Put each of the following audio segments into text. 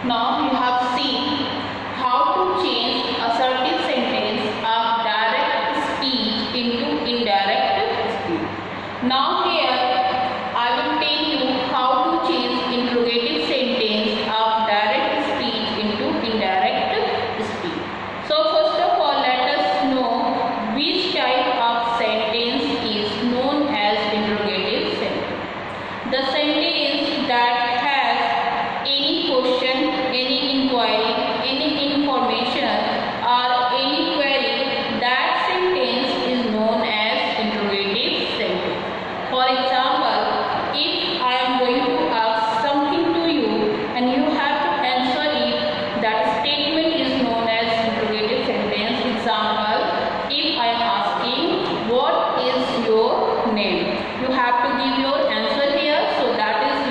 Now you have seen how to change assertive sentence of direct speech into indirect speech. Now here I will tell you how to change interrogative sentence of direct speech into indirect speech. So first of all, let us know which type of sentence is known as interrogative sentence. The sentence that has any question, any inquiry, any information or any query, that sentence is known as interrogative sentence. For example, if I am going to ask something to you and you have to answer it, that statement is known as interrogative sentence. Example, if I am asking what is your name, you have to give your answer here, so that is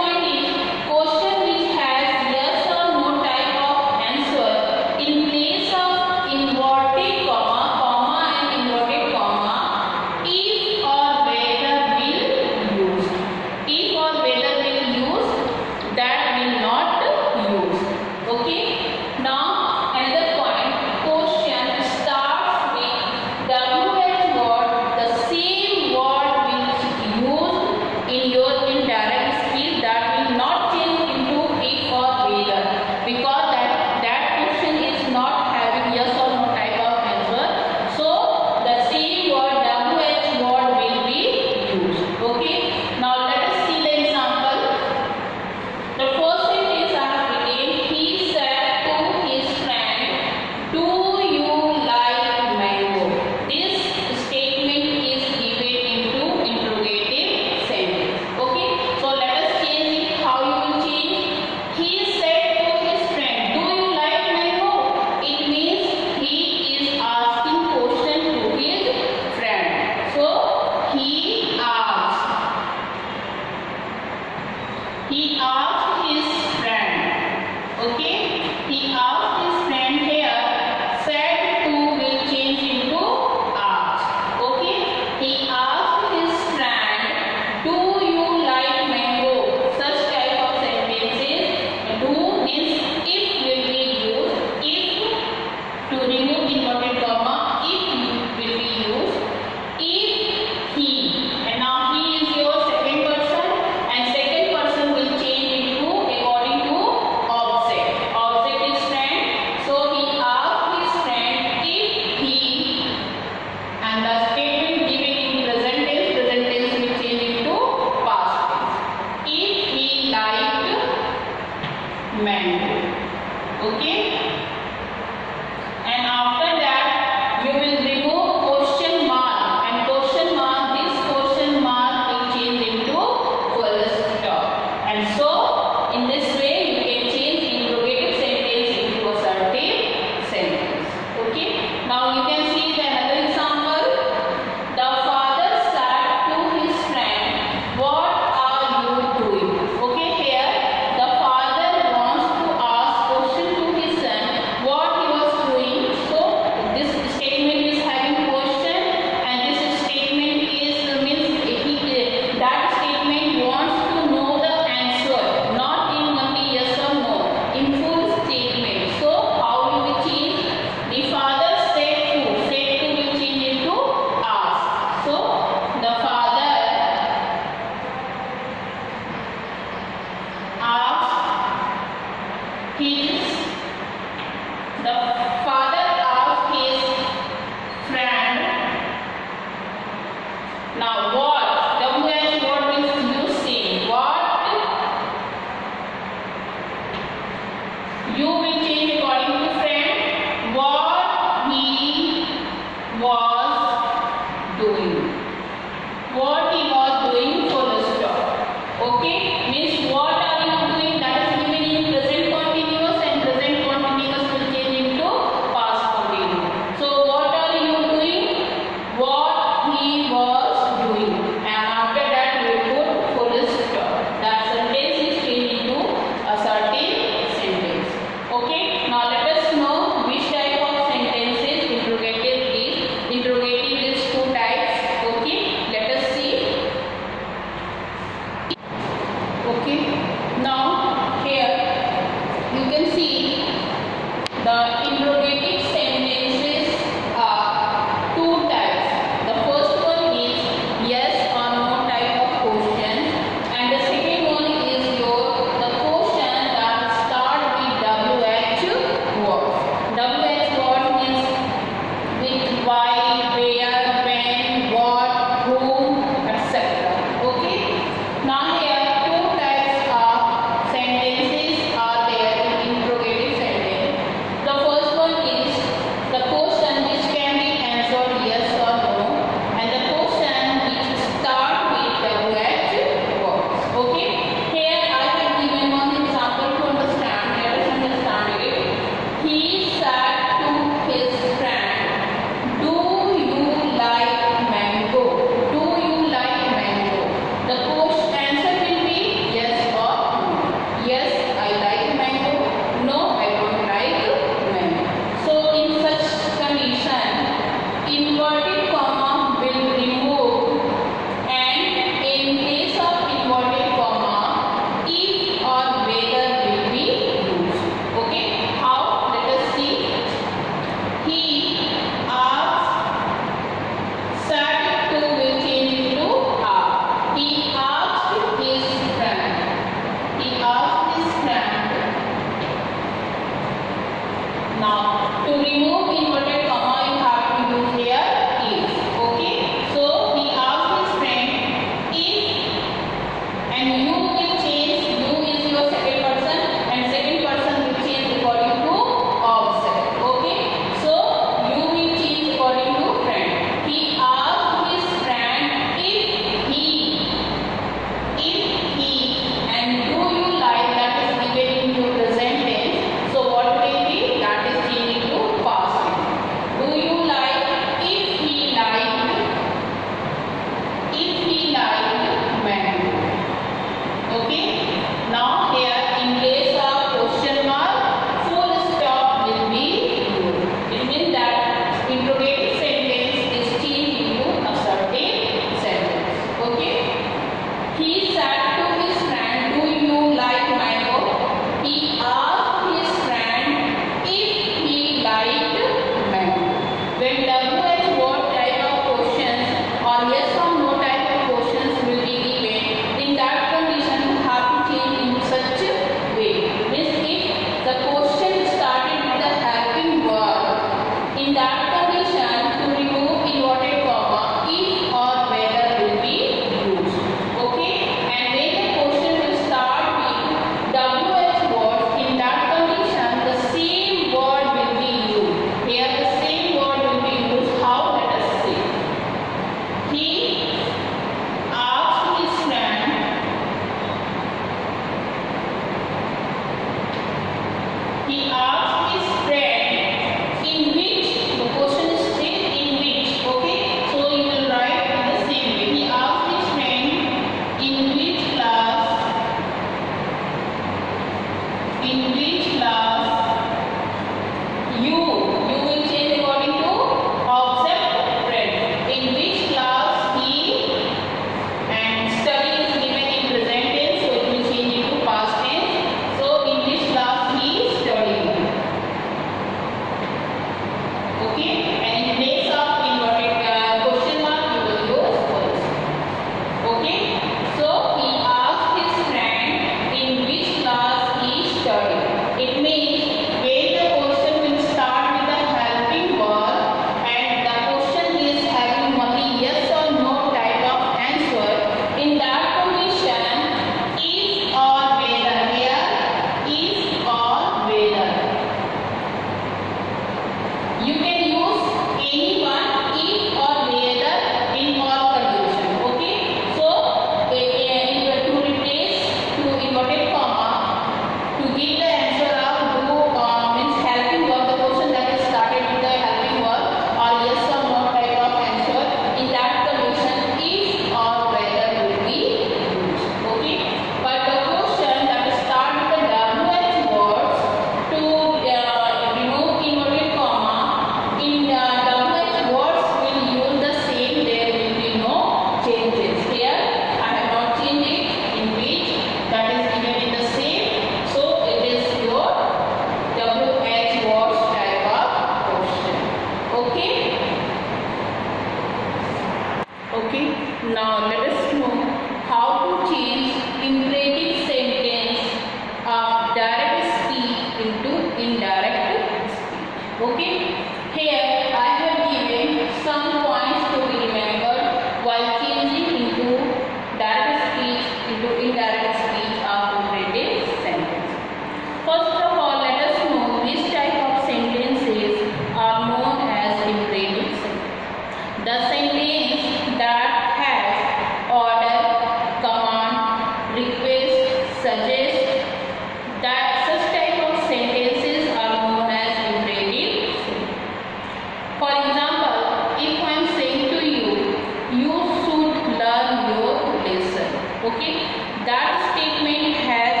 Okay, that statement has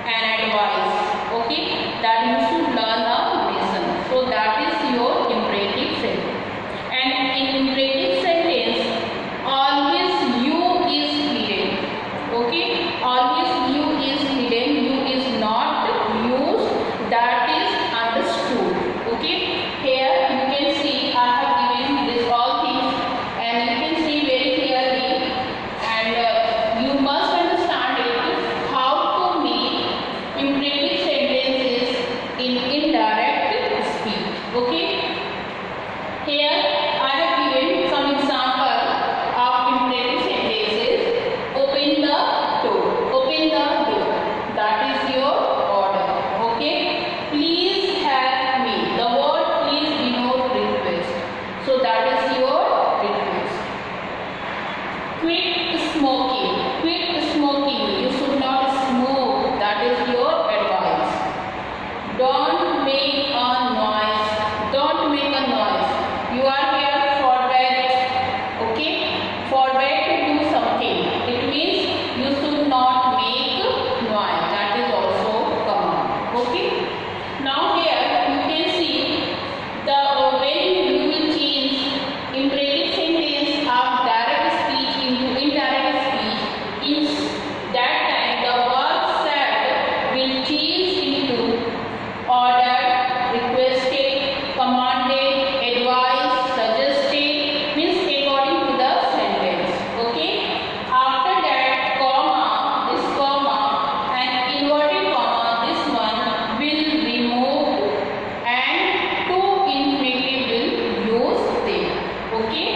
an advice. Okay, that you should learn a lesson. So that is your imperative sentence. And in imperative sentence, always you is hidden. Okay, always you is hidden. You is not used. That is understood. Okay, here you can see I have given this all things, and you can see very clearly, and you must understand it how to make imperative sentences in indirect speech. Okay, here I have given some example of imperative sentences. Open the door. Open the door. That is your order. Okay, please help me. The word please denote request. So that is your request. Quit smoking. Quit smoking. You should not smoke. That is your advice. Don't make a noise. Don't make a noise. You are here forbid. Okay, forbid to do something. It means you should not make noise. That is also command. Okay, now here you can see the when you will change imperative sentence of direct speech into indirect speech, in that time the word said will change into ordered, requested, commanded, advised, suggested, means according to the sentence. Okay, after that comma, this comma and inverted comma, this one will remove and two infinitive will use them. Okay,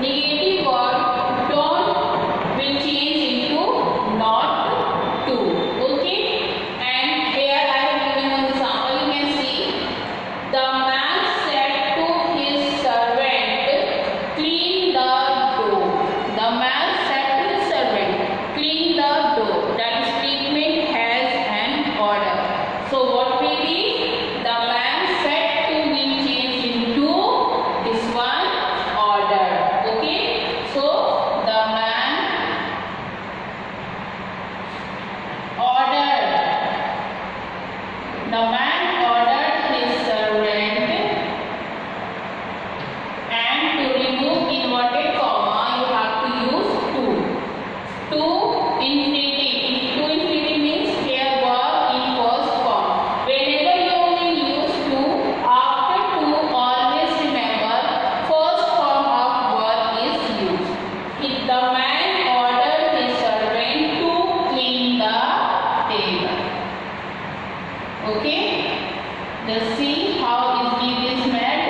negative word don't will change into not to. Okay, and here I have given one example. You can see the man said to his servant, clean the door. The man said to his servant, clean the door. That statement has an order. So what will be? The man said to will change into this one order. Okay, so the man ordered. The man ordered his servant, and to remove inverted comma you have to use to. To infinitive. To infinitive means here verb in first form. Whenever you will use to, after to always remember first form of verb is used. The man ordered his servant to clean the table. Okay, just see how easily it is made.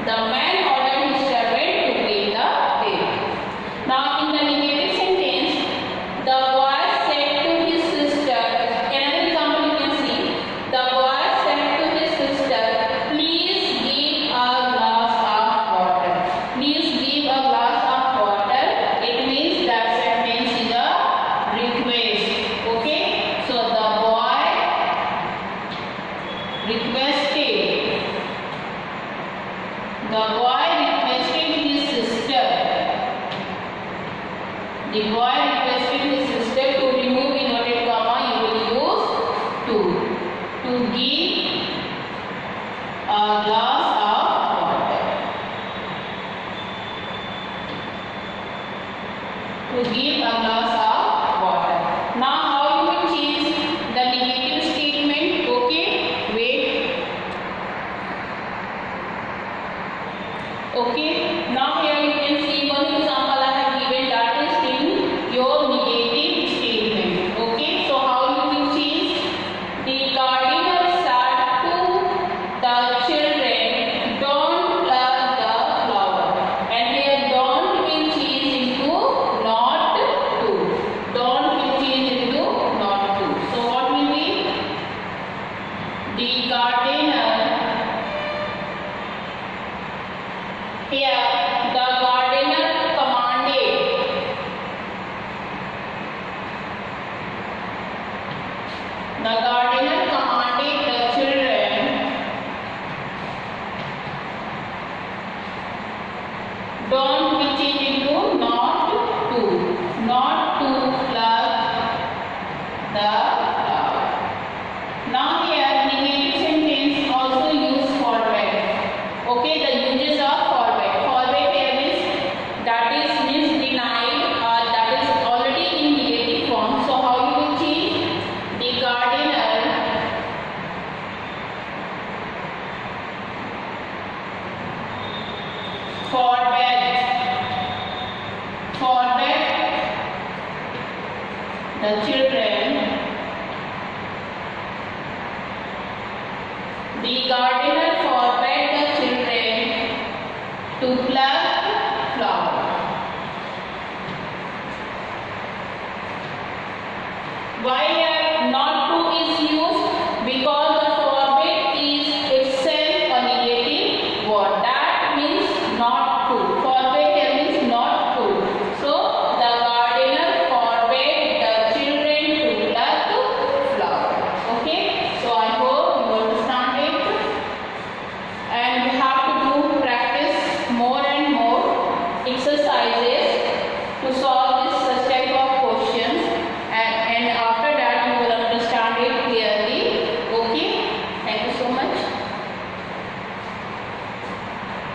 The man ordered his servant to clean the table. Now in the negative sentence, the boy said to his sister. Another example you can see. The boy said to his sister, please give a glass of water. Please give a glass of water. It means that sentence is a request. Okay, so the boy requested. The boy requested his sister. The boy requested his sister to remove inverted comma. You will use to. To give a glass of water. To give a glass of water. Now how you will change the negative statement? Okay, wait. Okay, now here you can see one example I have given, that is in your negative statement. Okay, so how you will change? The gardener said to the children, don't pluck the flower. And here don't will change into not to. The children